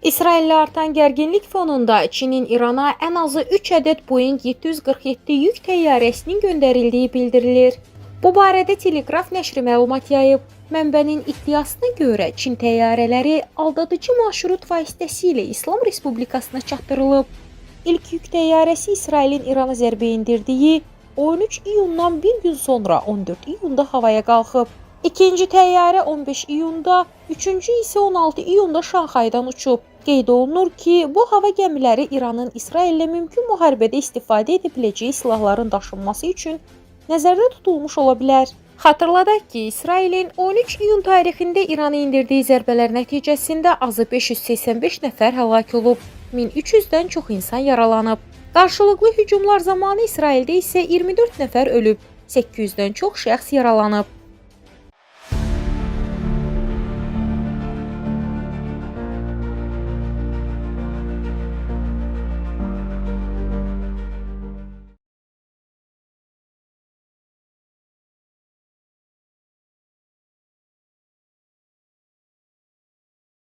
İsraillə artan gərginlik fonunda Çinin İrana ən azı 3 ədəd Boeing 747 yük təyyarəsinin göndərildiyi bildirilir. Bu barədə Telegraf nəşri məlumat yayıb. Mənbənin iddiasına görə Çin təyyarələri aldadıcı marşrut vasitəsilə İslam Respublikasına çatdırılıb. İlk yük təyyarəsi İsrailin İrana zərbə endirdiyi 13 iyundan bir gün sonra 14 iyunda havaya qalxıb. İkinci təyyarə 15 iyunda, üçüncü isə 16 iyunda Şanxaydan uçub. Qeyd olunur ki, bu hava gəmiləri İranın İsraillə mümkün müharibədə istifadə edə biləcəyi silahların daşınması üçün nəzərdə tutulmuş ola bilər. Xatırladaq ki, İsrailin 13 iyun tarixində İrana indirdiyi zərbələr nəticəsində azı 585 nəfər həlak olub, 1300-dən çox insan yaralanıb. Qarşılıqlı hücumlar zamanı İsraildə isə 24 nəfər ölüb, 800-dən çox şəxs yaralanıb.